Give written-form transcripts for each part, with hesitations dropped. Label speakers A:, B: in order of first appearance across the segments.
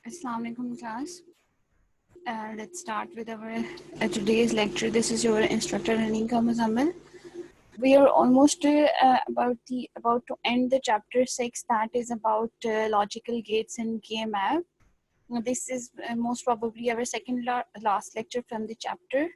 A: Assalamu alaikum class. Let's start with our today's lecture. This is your instructor Hanika Muzammil. We are almost about to end the chapter 6, that is about logical gates in KMAP. This is most probably our second last lecture from the chapter.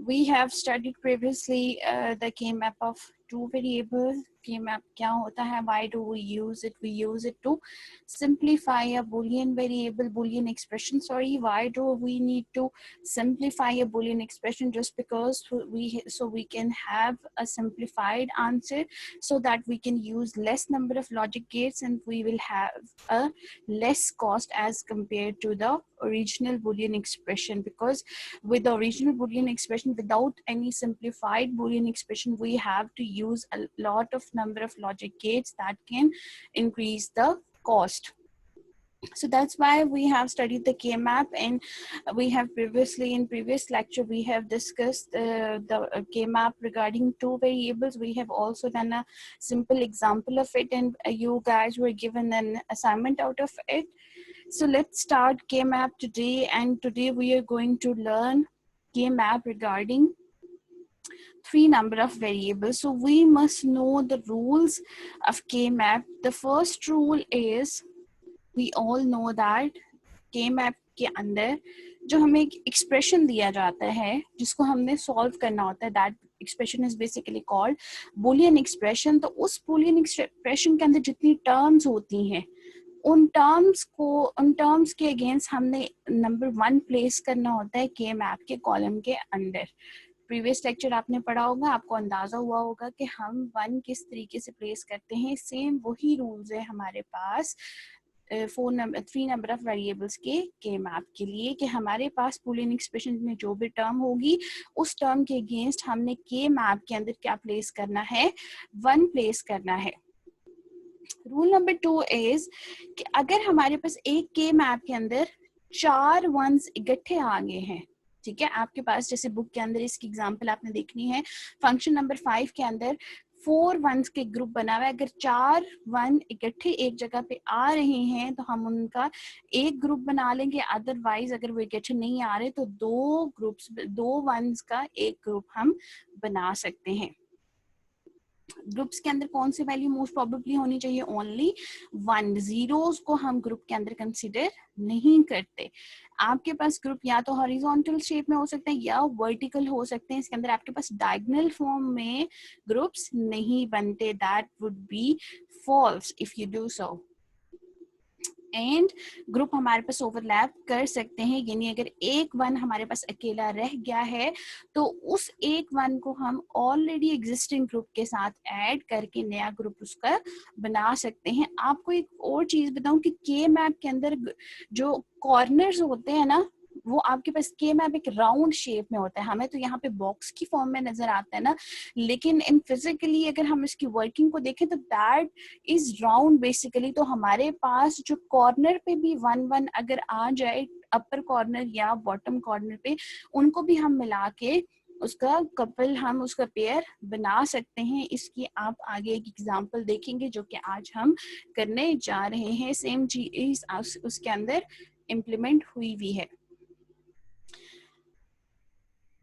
A: We have studied previously the K-map of two variables. K-map क्या होता है? Why do we use it? We use it to simplify a Boolean variable, Boolean expression. Sorry, why do we need to simplify a Boolean expression? Just because we can have a simplified answer, so that we can use less number of logic gates and we will have a less cost as compared to the original Boolean expression. Because with the original Boolean expression, without any simplified Boolean expression, we have to use a lot of number of logic gates that can increase the cost. So that's why we have studied the K-map, and we have previously in previous lecture we have discussed the K-map regarding two variables. We have also done a simple example of it, and you guys were given an assignment out of it. So let's start K-map today, and today we are going to learn K-map regarding three number of variables. So we must know the rules of K-map. The first rule is, we all know that K-map के अंदर जो हमें एक expression दिया जाता है जिसको हमने सॉल्व करना होता है, that expression is basically called Boolean expression. तो उस बूलियन एक्सप्रेशन के अंदर जितनी टर्म्स होती हैं, उन टर्म्स के अगेंस्ट हमने नंबर 1 प्लेस करना होता है के मैप के कॉलम के अंदर. प्रीवियस लेक्चर आपने पढ़ा होगा, आपको अंदाजा हुआ होगा कि हम 1 किस तरीके से प्लेस करते हैं. सेम वही रूल्स है हमारे पास 3 नंबर ऑफ वेरिएबल्स के मैप के लिए, कि हमारे पास बूलियन एक्सप्रेशन में जो भी टर्म होगी उस टर्म के अगेंस्ट हमने के मैप के अंदर क्या प्लेस करना है, 1 प्लेस करना है. रूल नंबर 2 इज कि अगर हमारे पास एक के मैप के अंदर 4 वंस इकट्ठे आ गए हैं, ठीक है, आपके पास जैसे बुक के अंदर इसकी एग्जांपल आपने देखनी है, फंक्शन नंबर 5 के अंदर 4 वंस के ग्रुप बना हुआ है. अगर 4 वन इकट्ठे एक जगह पे आ रहे हैं तो हम उनका एक ग्रुप बना लेंगे. अदरवाइज अगर वो इकट्ठे नहीं आ रहे तो 2 वंस का एक ग्रुप हम बना सकते हैं. ग्रुप्स के अंदर कौन सी वैल्यू मोस्ट प्रोबेबली होनी चाहिए? ओनली 1. जीरोस को हम ग्रुप के अंदर कंसीडर नहीं करते. आपके पास ग्रुप या तो हॉरिजॉन्टल शेप में हो सकते हैं या वर्टिकल हो सकते हैं. इसके अंदर आपके पास डायगोनल फॉर्म में ग्रुप्स नहीं बनते. That would be false if you do so. And group हमारे पास ओवरलैप कर सकते हैं, यानी अगर एक वन हमारे पास अकेला रह गया है तो उस एक वन को हम ऑलरेडी एग्जिस्टिंग ग्रुप के साथ ऐड करके नया ग्रुप उसका बना सकते हैं. आपको एक और चीज बताऊं कि के मैप के अंदर जो कॉर्नर्स होते हैं ना, वो आपके पास के मैप एक राउंड शेप में होता है. हमें तो यहाँ पे बॉक्स की फॉर्म में नजर आता है ना, लेकिन इन फिजिकली अगर हम इसकी वर्किंग को देखें तो दैट इज राउंड बेसिकली. तो हमारे पास जो कॉर्नर पे भी 1 अगर आ जाए, अपर कॉर्नर या बॉटम कॉर्नर पे, उनको भी हम मिला के उसका कपल, हम उसका पेयर बना सकते हैं. इसकी आप आगे एक एग्जांपल देखेंगे जो कि आज हम करने जा रहे हैं. सेम चीज उसके अंदर इम्प्लीमेंट हुई भी है.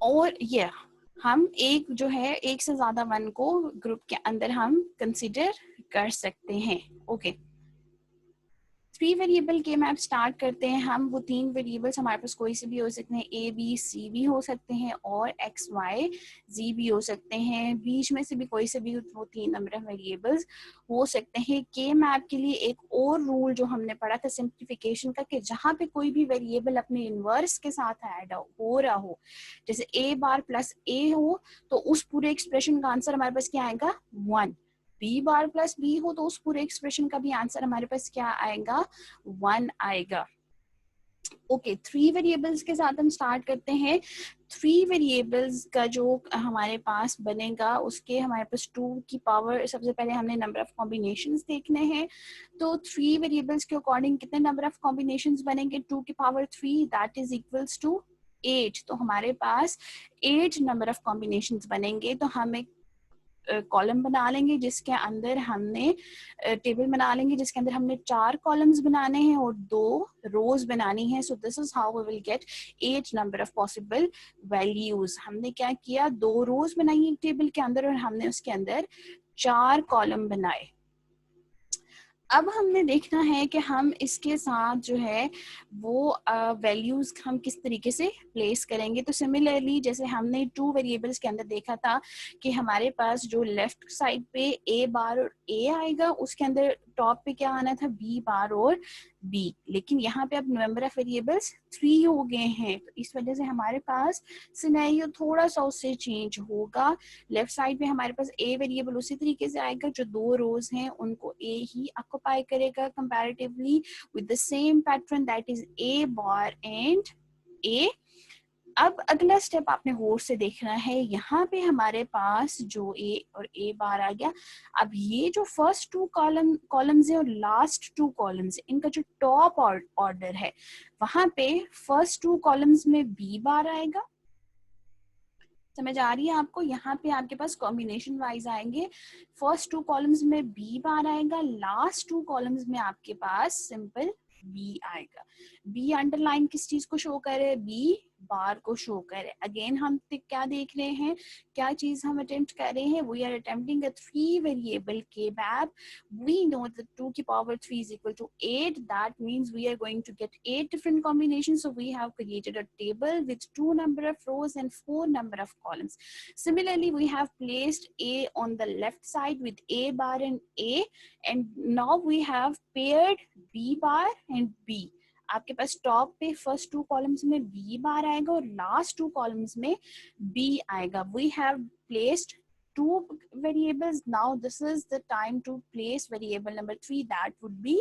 A: और ये हम एक से ज्यादा वन को ग्रुप के अंदर हम कंसीडर कर सकते हैं. Okay, 3 variable K map start करते हैं हम. वो 3 वेरिएबल्स हमारे पास कोई से भी हो सकते हैं, ए बी सी भी हो सकते हैं और एक्स वाई जी भी हो सकते हैं. बीच में से भी कोई से भी वो 3 नंबर ऑफ वेरिएबल्स हो सकते हैं. के मैप के लिए एक और रूल जो हमने पढ़ा था सिंप्लीफिकेशन का, कि जहां पे कोई भी वेरिएबल अपने इनवर्स के साथ ऐड हो रहा हो, जैसे ए बार प्लस ए हो, तो उस पूरे एक्सप्रेशन का आंसर हमारे पास क्या आएगा? 1. बी बार प्लस बी हो तो उस पूरे एक्सप्रेशन का भी आंसर हमारे पास क्या आएगा? 1 आएगा. ओके, 3 वेरिएबल्स के साथ हम स्टार्ट करते हैं. 3 वेरिएबल्स का जो हमारे पास बनेगा उसके हमारे पास 2 की पावर, सबसे पहले हमने नंबर ऑफ कॉम्बिनेशंस देखने हैं. तो 3 वेरिएबल्स के अकॉर्डिंग कितने नंबर ऑफ कॉम्बिनेशंस बनेंगे? 2 की power 3, that is equals to 8. तो हमारे पास 8 नंबर ऑफ कॉम्बिनेशंस बनेंगे. तो हम एक कॉलम बना लेंगे जिसके अंदर हमने टेबल बना लेंगे जिसके अंदर हमने 4 कॉलम्स बनाने हैं और 2 रोज बनानी है. So this is how we will get 8 number of possible values. हमने क्या किया, 2 रोज बनाई एक टेबल के अंदर और हमने उसके अंदर 4 कॉलम बनाए. अब हमने देखना है कि हम इसके साथ जो है वो वैल्यूज हम किस तरीके से प्लेस करेंगे. तो सिमिलरली जैसे हमने 2 वेरिएबल्स के अंदर देखा था कि हमारे पास जो लेफ्ट साइड पे a बार और a आएगा, उसके अंदर टॉप पे क्या आना था, b बार और b. लेकिन यहाँ पे अब नंबर ऑफ वेरिएबल्स 3 हो गए हैं, तो इस वजह से हमारे पास सिनेरियो थोड़ा सा उससे चेंज होगा. लेफ्ट साइड पे हमारे पास a वेरिएबल उसी तरीके से आएगा, जो 2 रोज हैं उनको a ही ऑक्युपाई करेगा comparatively with the same pattern that is a bar and a. अब अगला स्टेप आपने गौर से देखना है, यहाँ पे हमारे पास जो a और a बार आ गया. अब ये जो फर्स्ट 2 कॉलम्स है और लास्ट 2 कॉलम्स है, इनका जो टॉप ऑर्डर है वहां पे फर्स्ट 2 कॉलम्स में b बार आएगा. समझ आ रही है आपको? यहाँ पे आपके पास कॉम्बिनेशन वाइज आएंगे. फर्स्ट 2 कॉलम्स में b बार आएगा, लास्ट 2 कॉलम्स में आपके पास सिंपल b आएगा. b अंडरलाइन किस चीज को शो करे, b बार को शो करे. अगेन हम क्या देख रहे हैं, क्या चीज हम अटेम्प्ट कर रहे हैं, we are attempting a 3 variable K map. We know that 2 की power 3 is equal to 8. That means we are going to get 8 different combinations. So we have created a table with 2 number of rows and 4 number of columns. Similarly, we have placed a on the left side with a bar and a, and now we have paired b bar and b. आपके पास top पे first 2 columns में b bar आएगा और last 2 columns में b आएगा. We have placed 2 variables. Now this is the time to place variable number 3, that would be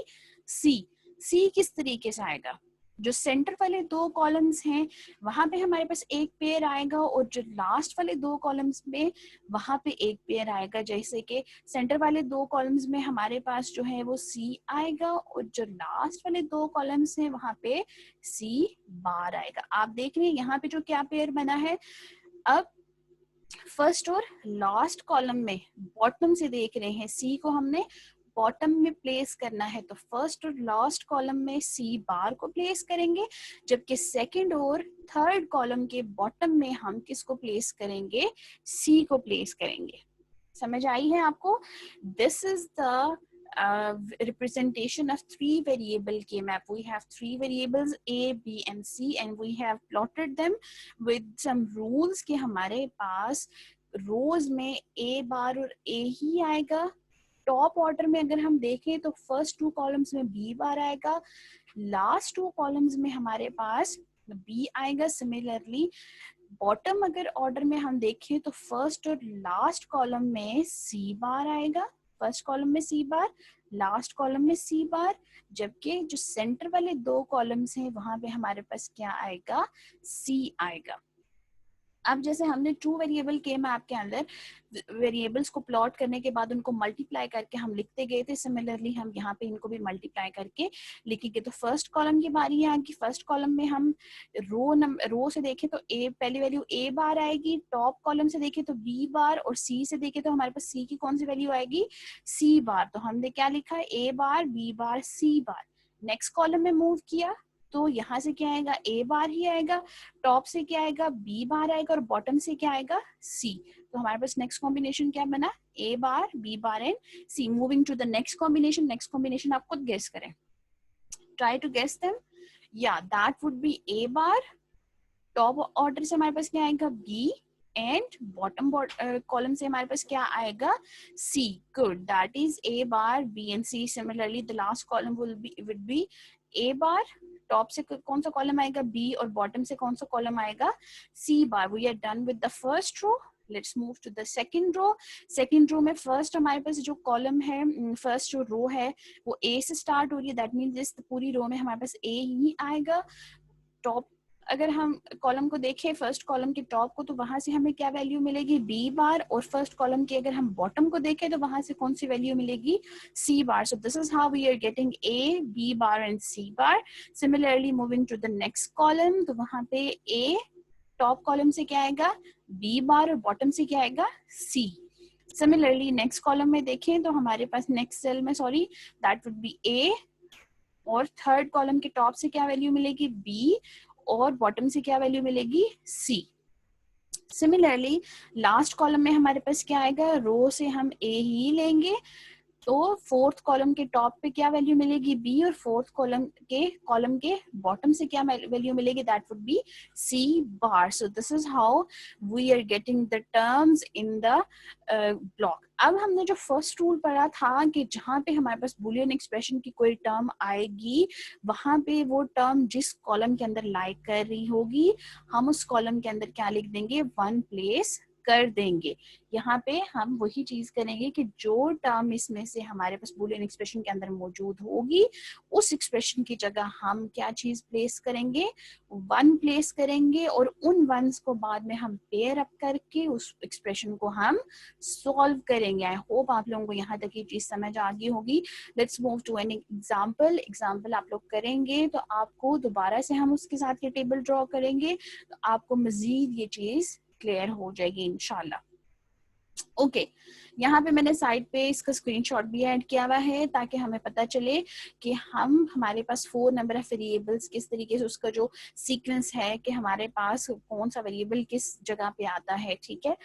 A: c. c किस तरीके से आएगा, जो सेंटर वाले 2 कॉलम्स हैं वहां पे हमारे पास एक पेयर आएगा और जो लास्ट वाले 2 कॉलम्स में वहां पे एक पेयर आएगा. जैसे कि सेंटर वाले 2 कॉलम्स में हमारे पास जो है वो c आएगा और जो लास्ट वाले 2 कॉलम्स हैं वहां पे c बार आएगा. आप देख रहे हैं यहाँ पे जो क्या पेयर बना है. अब फर्स्ट और लास्ट कॉलम में बॉटम से देख रहे हैं, c को हमने बॉटम में प्लेस करना है, तो फर्स्ट और लास्ट कॉलम में सी बार को प्लेस करेंगे, जबकि सेकंड और थर्ड कॉलम के बॉटम में हम किसको प्लेस करेंगे, सी को प्लेस करेंगे. समझ आई है आपको? This is the representation of 3 variable K map. We have 3 variables A, B and C, and we have plotted them with some rules कि हमारे पास रोज में A बार और A ही आएगा. टॉप ऑर्डर में अगर हम देखें तो फर्स्ट 2 कॉलम्स में B बार आएगा, लास्ट 2 कॉलम्स में हमारे पास B आएगा. सिमिलरली बॉटम अगर ऑर्डर में हम देखें तो फर्स्ट और लास्ट कॉलम में C बार आएगा, फर्स्ट कॉलम में C बार, लास्ट कॉलम में C बार, जबकि जो सेंटर वाले 2 कॉलम्स हैं वहां पे हमारे पास क्या आएगा, C आएगा. अब जैसे हमने 2 वेरिएबल के मैप के अंदर वेरिएबल्स को प्लॉट करने के बाद उनको मल्टीप्लाई करके हम लिखते गए थे, सिमिलरली हम यहाँ पे इनको भी मल्टीप्लाई करके लिखेंगे. तो फर्स्ट कॉलम की बारी है कि फर्स्ट कॉलम में हम रो से देखें तो ए पहली वैल्यू A बार आएगी, टॉप कॉलम से देखें तो B बार, और C से देखें तो हमारे पास C की कौन सी वैल्यू आएगी, C बार. तो हमने क्या लिखा है, A bar, B bar, C bar. Next column में मूव किया तो यहाँ से क्या आएगा, A बार ही आएगा, टॉप से क्या आएगा, B बार आएगा, और बॉटम से क्या आएगा, C. तो हमारे पास नेक्स्ट कॉम्बिनेशन क्या बना, A bar, B bar and C. Moving to the next combination. Next combination आप खुद गेस करें, ट्राई टू गेस देम. या that would be A bar, top order से हमारे पास क्या आएगा, B, एंड बॉटम कॉलम से हमारे पास क्या आएगा, C. Good, that is A bar, B and C. Similarly the last column will be A bar, top से कौन सा कॉलम आएगा, B, और बॉटम से कौन सा कॉलम आएगा, C bar. We are done with the first row. Let's move to the second row. Second row में फर्स्ट हमारे पास जो कॉलम है, फर्स्ट जो रो है वो A से स्टार्ट हो रही है, दैट मीन्स इस पूरी रो में हमारे पास A ही आएगा. टॉप अगर हम कॉलम को देखें, फर्स्ट कॉलम के टॉप को, तो वहां से हमें क्या वैल्यू मिलेगी, B बार, और फर्स्ट कॉलम के अगर हम बॉटम को देखें तो वहां से कौन सी वैल्यू मिलेगी, C bar. So this is how we are getting A, B bar and C bar. Similarly moving to the next column, तो वहां पे A टॉप कॉलम से क्या आएगा, B बार, और बॉटम से क्या आएगा, C. सिमिलरली नेक्स्ट कॉलम में देखें तो हमारे पास नेक्स्ट सेल में सॉरी दैट वुड बी ए, और थर्ड कॉलम के टॉप से क्या वैल्यू मिलेगी बी, और बॉटम से क्या वैल्यू मिलेगी सी। सिमिलरली लास्ट कॉलम में हमारे पास क्या आएगा, रो से हम ए ही लेंगे, तो फोर्थ कॉलम के टॉप पे क्या वैल्यू मिलेगी बी, और फोर्थ कॉलम के बॉटम से क्या वैल्यू मिलेगी, that would be C bar. So this is how we are getting the terms in the block. अब हमने जो फर्स्ट रूल पढ़ा था कि जहां पे हमारे पास बुलियन एक्सप्रेशन की कोई टर्म आएगी, वहां पे वो टर्म जिस कॉलम के अंदर लाई कर रही होगी, हम उस कॉलम के अंदर क्या लिख देंगे, वन प्लेस कर देंगे। यहाँ पे हम वही चीज करेंगे कि जो टर्म इसमें से हमारे पास बुलियन एक्सप्रेशन के अंदर मौजूद होगी, उस एक्सप्रेशन की जगह हम क्या चीज प्लेस करेंगे, वन प्लेस करेंगे, और उन वंस को बाद में हम पेयर अप करके उस एक्सप्रेशन को हम सॉल्व करेंगे। आई होप आप लोगों को यहाँ तक ये चीज समझ आ गई होगी। Let's move to an example आप लोग करेंगे तो आपको दोबारा से हम उसके साथ ये टेबल ड्रॉ करेंगे, तो आपको मजीद ये चीज क्लियर हो जाएगी इंशाल्लाह। ओके, यहाँ पे मैंने साइड पे इसका स्क्रीनशॉट भी ऐड किया हुआ है ताकि हमें पता चले कि हमारे पास 4 नंबर ऑफ वेरिएबल्स किस तरीके से उसका जो सीक्वेंस है कि हमारे पास कौन सा वेरिएबल किस जगह पे आता है। ठीक है,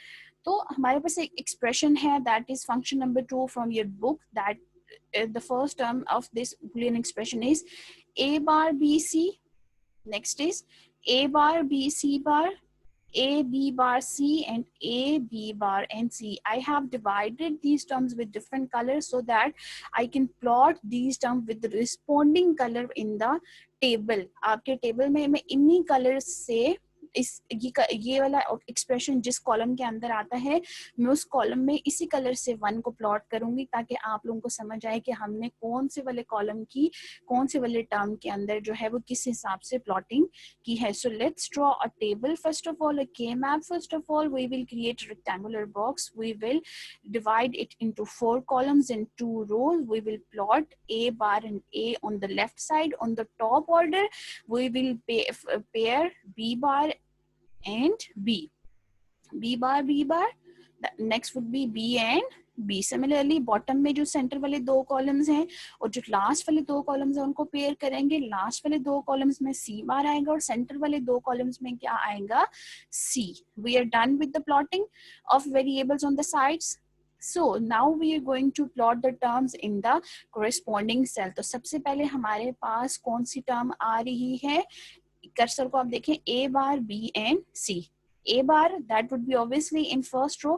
A: तो हमारे पास एक एक्सप्रेशन है that is function number 2 from your book, that the first term of this Boolean expression is a bar bc, next is a bar bc bar, a b bar c, and a b bar and c. I have divided these terms with different colors so that I can plot these terms with the responding color in the table. आपके table में मैं इन्हीं colours से ये वाला expression जिस column के अंदर आता है, मैं उस कॉलम में इसी कलर से वन को प्लॉट करूंगी ताकि आप लोगों को समझ आए कि हमने कौन से वाले कॉलम की कौन से वाले टर्म के अंदर जो है वो किस हिसाब से प्लॉटिंग की है। So let's draw a table first of all, a K-map. First of all, we will create a rectangular box. We will divide it into 4 columns and 2 rows. We will plot A bar and A on the left side. On the top order, we will pair B bar and B. B bar, B bar. The next would be B and B. Similarly, bottom में जो centre वाले 2 columns हैं और जो last वाले 2 columns हैं उनको pair करेंगे। लास्ट वाले 2 कॉलम्स में C बार आएगा और सेंटर वाले 2 कॉलम्स में क्या आएगा, C. We are done with the plotting of variables on the sides. So now we are going to plot the terms in the corresponding cell. तो सबसे पहले हमारे पास कौन सी टर्म आ रही है, कर्सर को आप देखें, A bar, B and C. A bar that would be obviously in first row.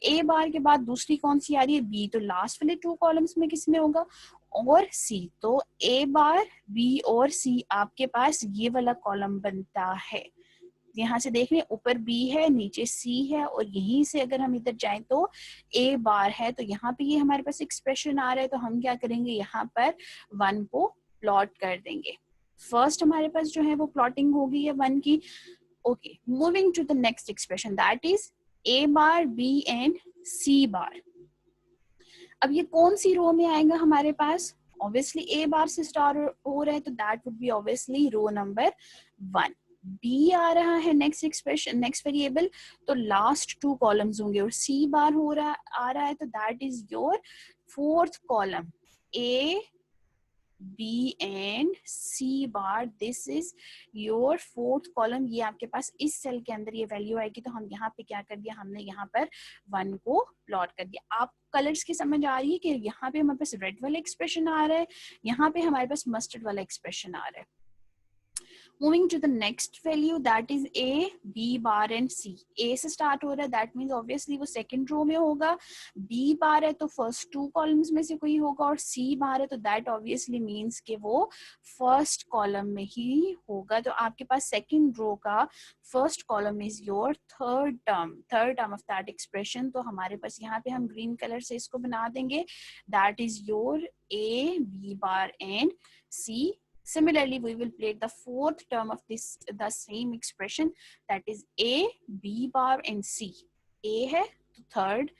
A: A bar के बाद दूसरी कौन सी आ रही है, B, तो लास्ट वाले 2 कॉलम्स में किस में होगा, और C. तो A bar, B और C आपके पास ये वाला कॉलम बनता है। यहाँ से देख रहे ऊपर B है, नीचे C है, और यहीं से अगर हम इधर जाएं तो A बार है। तो यहाँ पे ये हमारे पास एक्सप्रेशन आ रहा है, तो हम क्या करेंगे, यहाँ पर 1 को प्लॉट कर देंगे। फर्स्ट हमारे पास जो है वो प्लॉटिंग होगी है 1 की। Okay, moving to the next expression that is A bar, B and C bar. अब ये कौन सी रो में आएगा हमारे पास, ऑब्वियसली A बार से स्टार्ट हो रहा है तो that would be obviously row number 1। B आ रहा है नेक्स्ट एक्सप्रेशन, नेक्स्ट वेरिएबल, तो लास्ट 2 कॉलम्स होंगे, और C बार आ रहा है तो that is your 4th column. A, B and C bar, this is your 4th column। ये आपके पास इस सेल के अंदर ये वैल्यू आएगी, तो हम यहाँ पे क्या कर दिया, हमने यहाँ पर 1 को प्लॉट कर दिया। आप कलर्स की समझ आ रही है कि यहाँ पे हमारे पास रेड वाला एक्सप्रेशन आ रहा है, यहाँ पे हमारे पास मस्टर्ड वाला एक्सप्रेशन आ रहा है। Moving to the next value that is A, B bar and C. A से start हो रहा है, that means obviously वो second row में होगा। B bar है तो first 2 columns में से कोई होगा, और C bar है तो that obviously means कि वो first column में ही होगा। तो आपके पास second row का first column is your third term of that expression। तो हमारे पास यहाँ पे हम green color से इसको बना देंगे, that is your A, B bar and C. Similarly, we will plate the 4th term of the same expression, that is A, B bar and C. A है तो third,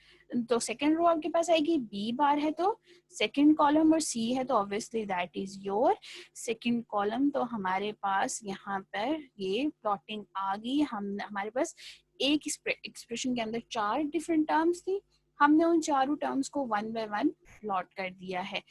A: तो second row आपके पास आएगी, B bar है तो second column, और C है तो obviously that is your second column। तो हमारे पास यहाँ पर ये plotting आ गई। हमारे पास एक एक्सप्रेशन के अंदर 4 different terms थी, हमने उन चारों टर्म्स को वन बाय वन प्लॉट कर दिया है।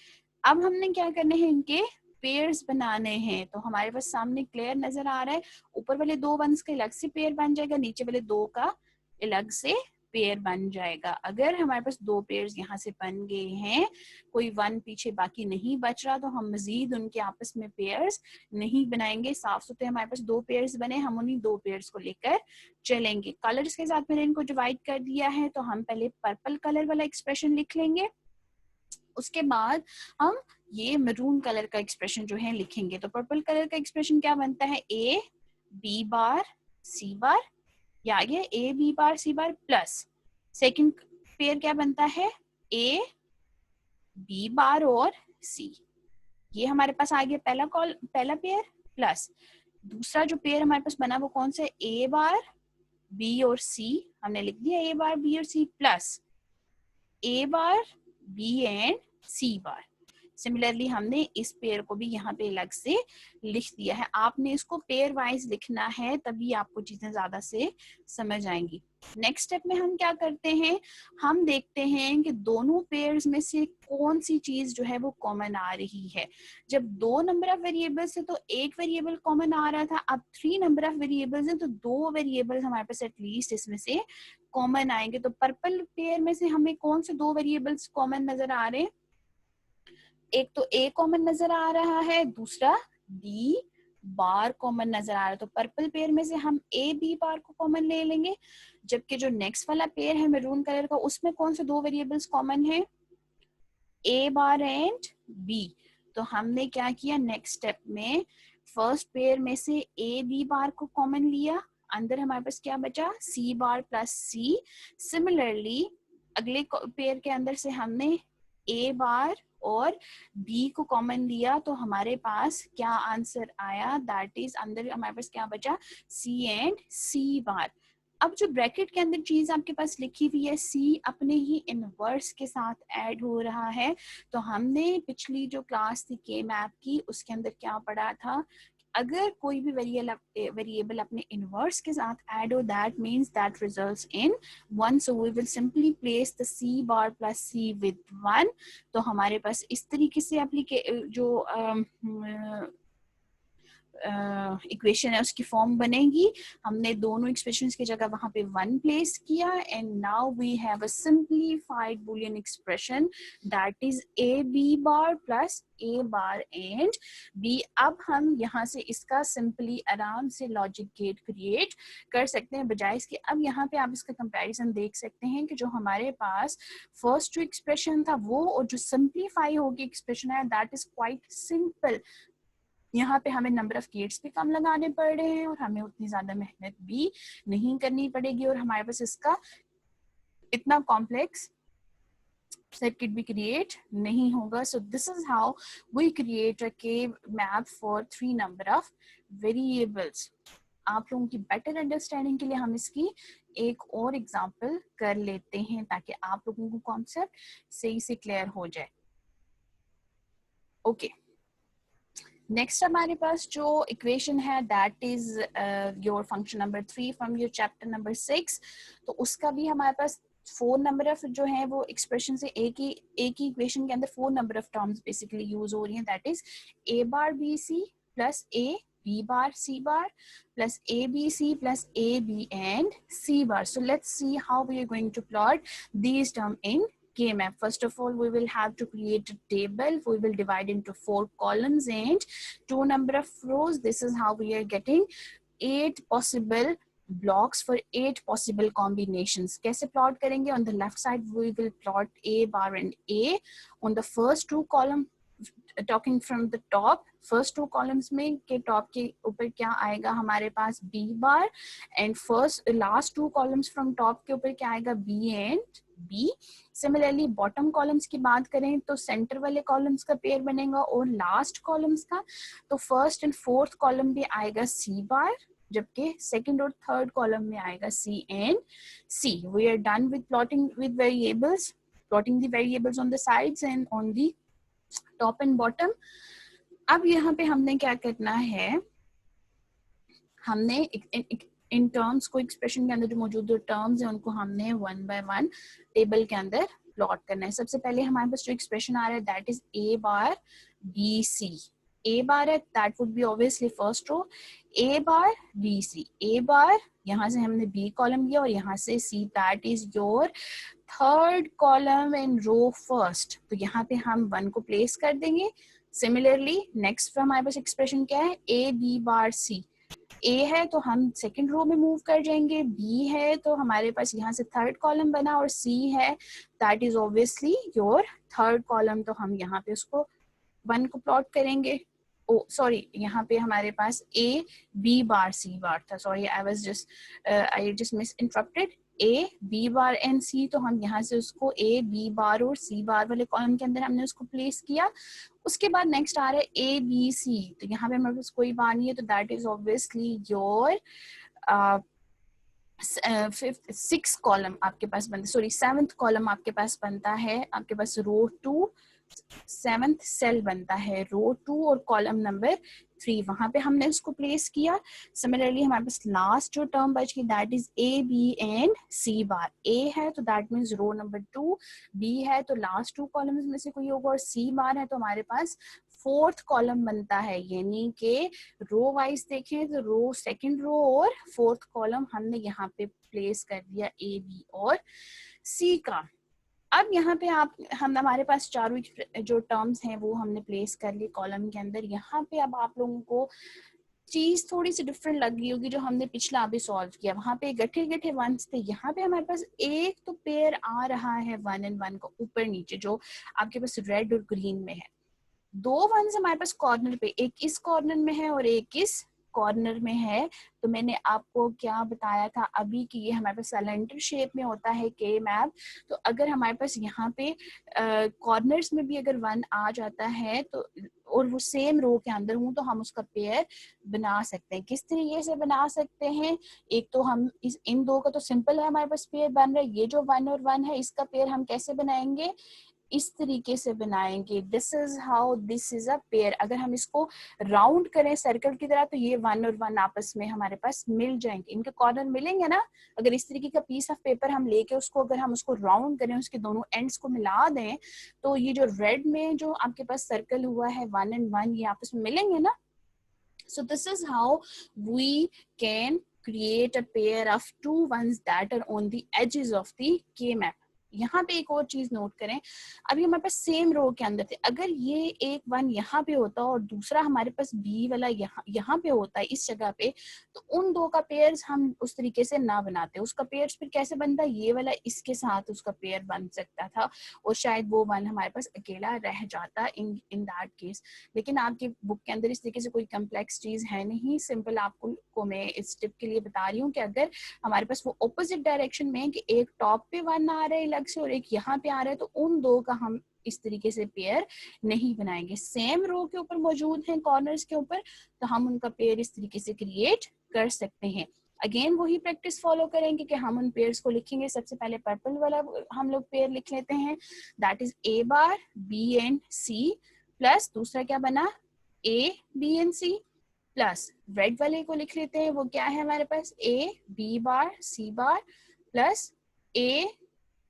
A: अब हमने क्या करने हैं, इनके पेयर्स बनाने हैं। तो हमारे पास सामने क्लियर नजर आ रहा है, ऊपर वाले दो वंस का अलग से पेयर बन जाएगा, नीचे वाले दो का अलग से पेयर बन जाएगा। अगर हमारे पास दो पेयर्स यहाँ से बन गए हैं, कोई वन पीछे बाकी नहीं बच रहा, तो हम मजीद उनके आपस में पेयर्स नहीं बनाएंगे। साफ सुथरे हमारे पास दो पेयर्स बने, हम उन्हीं दो पेयर्स को लेकर चलेंगे। कलर्स के साथ मैंने इनको डिवाइड कर दिया है, तो हम पहले पर्पल कलर वाला एक्सप्रेशन लिख लेंगे, उसके बाद हम ये मरून कलर का एक्सप्रेशन जो है लिखेंगे। तो पर्पल कलर का एक्सप्रेशन क्या बनता है, ए बी बार सी बार, या ये A B bar C bar plus second pair क्या बनता है, ए बी बार और सी। ये हमारे पास आ गया पहला पेयर, प्लस दूसरा जो पेयर हमारे पास बना वो कौन सा है, ए बार बी और सी, हमने लिख दिया ए बार बी और C, plus A bar B and C bar. Similarly हमने इस पेयर को भी यहाँ पे अलग से लिख दिया है। आपने इसको पेयर वाइज लिखना है, तभी आपको चीजें ज्यादा से समझ आएंगी। नेक्स्ट स्टेप में हम क्या करते हैं, हम देखते हैं कि दोनों पेयर्स में से कौन सी चीज जो है वो कॉमन आ रही है। जब दो नंबर ऑफ वेरिएबल्स है तो एक वेरिएबल कॉमन आ रहा था, अब 3 नंबर ऑफ वेरिएबल्स हैं तो दो वेरिएबल्स हमारे पास एटलीस्ट इसमें से कॉमन आएंगे। तो पर्पल पेयर में से हमें कौन से दो वेरिएबल्स कॉमन नजर आ रहे हैं, एक तो ए कॉमन नजर आ रहा है, दूसरा बी बार कॉमन नजर आ रहा है। तो पर्पल पेयर में से हम ए बी बार को कॉमन ले लेंगे, जबकि जो नेक्स्ट वाला पेयर है मैरून कलर का, उसमें कौन से दो वेरिएबल्स कॉमन है, ए बार एंड बी। तो हमने क्या किया, नेक्स्ट स्टेप में फर्स्ट पेयर में से ए बी बार को कॉमन लिया, अंदर हमारे पास क्या बचा, सी बार प्लस सी। सिमिलरली अगले पेयर के अंदर से हमने ए बार और बी को कॉमन लिया, तो हमारे पास क्या आंसर आया, दैट इज अंदर हमारे पास क्या बचा, सी एंड सी बार। अब जो ब्रैकेट के अंदर चीज आपके पास लिखी हुई है, सी अपने ही इनवर्स के साथ ऐड हो रहा है। तो हमने पिछली जो क्लास थी के मैप की, उसके अंदर क्या पढ़ा था, अगर कोई भी वेरिएबल अपने इनवर्स के साथ ऐड हो, that means that results in 1, so we will simply place the C bar plus C with 1। तो हमारे पास इस तरीके से जो इक्वेशन है उसकी फॉर्म बनेगी। हमने दोनों एक्सप्रेशंस की जगह वहां पे 1 प्लेस किया, and now we have a simplified Boolean expression that is A B bar plus A bar and B. अब हम यहाँ से इसका सिंपली आराम से लॉजिक गेट क्रिएट कर सकते हैं, बजाय इसके। अब यहाँ पे आप इसका कंपैरिजन देख सकते हैं कि जो हमारे पास फर्स्ट जो एक्सप्रेशन था वो, और जो सिंपलीफाई होगी एक्सप्रेशन है, दैट इज क्वाइट सिंपल। यहाँ पे हमें नंबर ऑफ गेट्स भी कम लगाने पड़ रहे हैं और हमें उतनी ज्यादा मेहनत भी नहीं करनी पड़ेगी, और हमारे पास इसका इतना कॉम्प्लेक्स सर्किट भी क्रिएट नहीं होगा। So this is how we create a K map for 3 number of variables. आप लोगों की बेटर अंडरस्टैंडिंग के लिए हम इसकी एक और एग्जांपल कर लेते हैं, ताकि आप लोगों को कॉन्सेप्ट सही से क्लियर हो जाए। ओके, नेक्स्ट हमारे पास जो इक्वेशन है that is your function number 3 from your chapter number 6। तो उसका भी हमारे पास 4 नंबर ऑफ जो है वो एक्सप्रेशन से एक ही इक्वेशन के अंदर 4 number of terms basically use हो रही हैं, that is A bar B C plus A B bar C bar plus A B C plus A B and C bar. So let's see how we are going to plot these term in K-map. First of all, we will have to create a table. We will divide into 4 columns and 2 number of rows. This is how we are getting 8 possible blocks for 8 possible combinations. कैसे plot करेंगे? On the left side, we will plot A bar and A. On the first 2 column, talking from the top, first 2 columns में के top के ऊपर क्या आएगा हमारे पास B bar, and last 2 columns from top के ऊपर क्या आएगा B and B. Similarly bottom columns की बात करें तो सेंटर वाले कॉलम्स का पेयर बनेगा, और लास्ट कॉलम्स का तो फर्स्ट एंड फोर्थ कॉलम भी आएगा सी बार, जबकि सेकंड और थर्ड कॉलम में आएगा C and C. We are done with plotting with variables, plotting the variables on the sides and on the top and bottom. अब यहाँ पे हमने क्या करना है, हमने इन टर्म्स को एक्सप्रेशन के अंदर जो मौजूद टर्म्स हैं उनको हमने वन बाय वन टेबल के अंदर प्लॉट करना है। सबसे पहले हमारे पास जो एक्सप्रेशन आ रहा है that is A bar B C. A bar है that would be obviously first row, A bar B C, A bar यहाँ से हमने बी कॉलम लिया और यहाँ से C, that is your third column in row first. तो यहाँ पे हम वन को प्लेस कर देंगे। सिमिलरली नेक्स्ट पे हमारे पास एक्सप्रेशन क्या है, ए बी बार सी। ए है तो हम सेकंड रो में मूव कर जाएंगे, बी है तो हमारे पास यहाँ से थर्ड कॉलम बना, और सी है that is obviously your third column. तो हम यहाँ पे उसको वन को प्लॉट करेंगे। ओ सॉरी, यहाँ पे हमारे पास A B bar C bar था, sorry I just miss interrupted. A B bar and C, तो हम यहाँ से उसको ए बी बार और सी बार वाले कॉलम के अंदर हमने उसको प्लेस किया। उसके बाद नेक्स्ट आ रहा है ए बी सी, तो यहाँ पे हमारे पास कोई बार नहीं है, तो that is obviously your fifth six column आपके पास बनता, सॉरी सेवंथ कॉलम आपके पास बनता है, आपके पास रो टू सेवंथ सेल बनता है, रो टू और कॉलम नंबर 3, वहां पे हमने उसको प्लेस किया। सिमिलरली हमारे पास लास्ट जो टर्म बच गई that is A B and C bar. A है तो that means row number 2, B है तो लास्ट 2 कॉलम्स में से कोई होगा, और सी बार है तो हमारे पास फोर्थ कॉलम बनता है। यानी कि रो वाइज देखें तो रो सेकंड रो और फोर्थ कॉलम हमने यहाँ पे प्लेस कर दिया ए बी और सी का। अब यहाँ पे हम हमारे पास चारों जो टर्म्स हैं वो हमने प्लेस कर ली कॉलम के अंदर। यहाँ पे अब आप लोगों को चीज थोड़ी सी डिफरेंट लग गई होगी जो हमने पिछला अभी सॉल्व किया, वहां पे गठे गठे वंस थे, यहाँ पे हमारे पास एक तो पेयर आ रहा है 1 and 1 का ऊपर नीचे जो आपके पास रेड और ग्रीन में है। 2 वंस हमारे पास कॉर्नर पे, एक इस कॉर्नर में है और एक इस कॉर्नर में है। तो मैंने आपको क्या बताया था अभी कि ये हमारे पास सिलेंडर शेप में होता है के मैप। तो अगर हमारे पास यहाँ पे कॉर्नर्स में भी अगर 1 आ जाता है तो और वो सेम रो के अंदर हूँ तो हम उसका पेयर बना सकते हैं। किस तरीके से बना सकते हैं, एक तो हम इन दो का तो सिंपल है हमारे पास पेयर बन रहा है, ये जो 1 और 1 है इसका पेयर हम कैसे बनाएंगे, इस तरीके से बनाएंगे। This is how this is a pair. अगर हम इसको राउंड करें सर्कल की तरह तो ये 1 और 1 आपस में हमारे पास मिल जाएंगे, इनके कॉर्नर मिलेंगे ना। अगर इस तरीके का पीस ऑफ पेपर हम लेके उसको अगर हम उसको राउंड करें, उसके दोनों एंड्स को मिला दें, तो ये जो रेड में जो आपके पास सर्कल हुआ है 1 and 1 ये आपस में मिलेंगे ना। So this is how we can create a pair of 2 ones that are on the edges of the K-map. यहाँ पे एक और चीज नोट करें, अभी हमारे पास सेम रो के अंदर थे, अगर ये एक 1 यहाँ पे होता और दूसरा हमारे पास बी वाला यहाँ पे होता है इस जगह पे, तो उन दो का पेयर्स हम उस तरीके से ना बनाते। उसका पेयर्स फिर कैसे बनता, ये वाला इसके साथ उसका पेयर बन सकता था और शायद वो 1 हमारे पास अकेला रह जाता इन दैट केस। लेकिन आपकी बुक के अंदर इस तरीके से कोई कम्प्लेक्स चीज है नहीं, सिंपल आपको मैं इस टिप के लिए बता रही हूँ कि अगर हमारे पास वो ऑपोजिट डायरेक्शन में कि एक टॉप पे 1 आ रहा है अलग से और एक यहाँ पे आ रहा है, तो उन दो का हम इस तरीके से पेयर नहीं बनाएंगे। सेम रो के ऊपर मौजूद हैं कॉर्नर्स के ऊपर, तो हम उनका पेयर इस तरीके से क्रिएट कर सकते हैं। अगेन वही प्रैक्टिस फॉलो करेंगे कि हम उन पेयर्स को लिखेंगे। सबसे पहले पर्पल वाला हम लोग पेयर लिख लेते हैं, that is A bar B and C, plus दूसरा क्या बना A B and C, plus red वाले को लिख लेते हैं, वो क्या है हमारे पास A B bar C bar plus A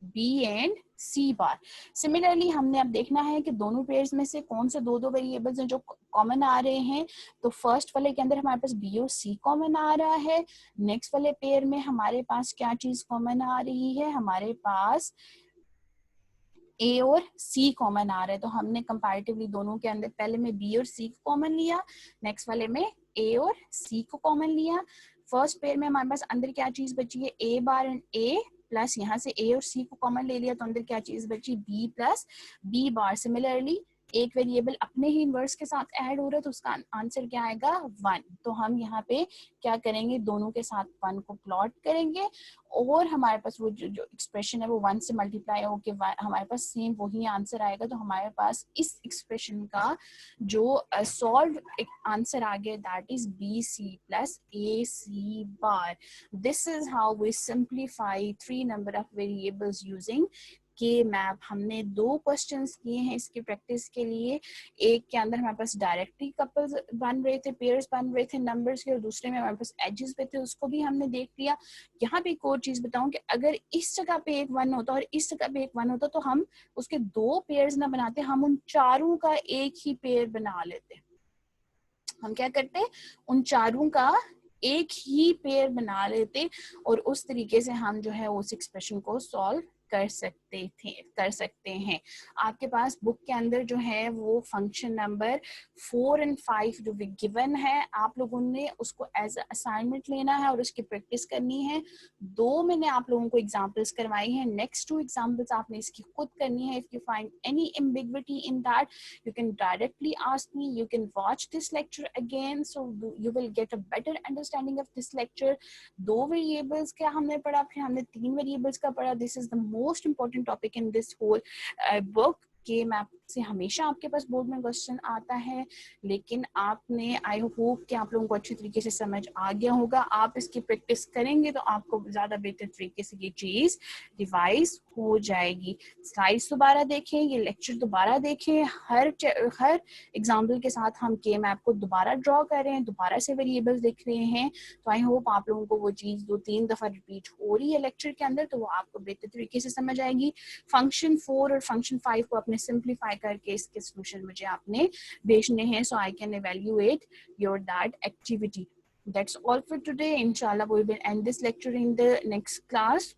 A: B and C bar. Similarly हमने अब देखना है कि दोनों पेयर्स में से कौन से दो वेरिएबल्स हैं जो कॉमन आ रहे हैं। तो फर्स्ट वाले के अंदर हमारे पास बी और सी कॉमन आ रहा है, नेक्स्ट वाले पेयर में हमारे पास क्या चीज कॉमन आ रही है, हमारे पास ए और सी कॉमन आ रहा है। तो हमने कंपैरेटिवली दोनों के अंदर पहले में बी और सी को कॉमन लिया, नेक्स्ट वाले में ए और सी को कॉमन लिया। फर्स्ट पेयर में हमारे पास अंदर क्या चीज बची है, ए बार एंड ए, प्लस यहाँ से ए और सी को कॉमन ले लिया तो अंदर क्या चीज बची, B plus B bar. Similarly एक वेरिएबल अपने ही इनवर्स के साथ ऐड हो रहा है तो उसका आंसर क्या आएगा 1। तो हम यहाँ पे क्या करेंगे, दोनों के साथ 1 को प्लॉट करेंगे और हमारे पास वो जो एक्सप्रेशन है वो 1 से मल्टीप्लाई होके हमारे पास सेम वही आंसर आएगा। तो हमारे पास इस एक्सप्रेशन का जो सॉल्व आंसर आ गया that is B C plus A C bar. This is how we simplify 3 number of variables using K map. हमने 2 क्वेश्चंस किए हैं इसकी प्रैक्टिस के लिए। एक के अंदर हमारे पास डायरेक्टली कपल्स बन रहे थे, पेयर्स बन रहे थे नंबर्स के, और दूसरे में हमारे पास एजेस पे थे, उसको भी हमने देख लिया। यहाँ पे एक और चीज बताऊं कि अगर इस जगह पे एक 1 होता और इस जगह पे एक 1 होता तो हम उसके 2 पेयर्स ना बनाते, हम उन चारों का एक ही पेयर बना लेते। हम क्या करते, उन चारों का एक ही पेयर बना लेते और उस तरीके से हम जो है उस एक्सप्रेशन को सॉल्व कर सकते हैं। आपके पास बुक के अंदर जो है वो फंक्शन नंबर 4 और 5 जो भी गिवन है, आप लोगों ने उसको एज असाइनमेंट लेना है और उसकी प्रैक्टिस करनी है। 2 मैंने आप लोगों को एग्जाम्पल्स करवाई हैं, नेक्स्ट 2 एग्जाम्पल्स आपने इसकी खुद करनी है। If you find any ambiguity in that, you can directly ask me. You can watch this lecture again, so you will get a better understanding of this lecture. 2 variables क्या हमने पढ़ा, फिर हमने 3 variables का पढ़ा. This is the most important topic in this whole book. के map से हमेशा आपके पास बोर्ड में क्वेश्चन आता है, लेकिन आपने, आई होप कि आप लोगों को अच्छी तरीके से समझ आ गया होगा। आप इसकी प्रैक्टिस करेंगे तो आपको ज्यादा बेहतर तरीके से ये चीज रिवाइज हो जाएगी। स्लाइड्स दोबारा देखें, ये लेक्चर दोबारा देखें, हर एग्जाम्पल के साथ हम के मैप को दोबारा ड्रॉ कर रहे हैं, दोबारा से वेरिएबल्स देख रहे हैं। तो आई होप आप लोगों को वो चीज 2-3 दफा रिपीट हो रही है लेक्चर के अंदर, तो वो आपको बेहतर तरीके से समझ आएगी। फंक्शन 4 और फंक्शन 5 को आपने सिंप्लीफाई करके इसके सोल्यूशन मुझे आपने भेजने हैं, so I can evaluate your that activity. That's all for today. Inshallah we will end this lecture in the next class.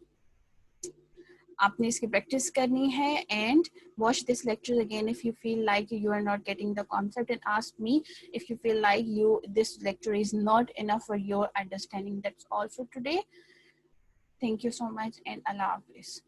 A: आपने इसकी प्रैक्टिस करनी है and watch this lecture again if you feel like you are not getting the concept, and ask me if you feel like this lecture is not enough for your understanding. That's all for today. Thank you so much and Allah Hafiz.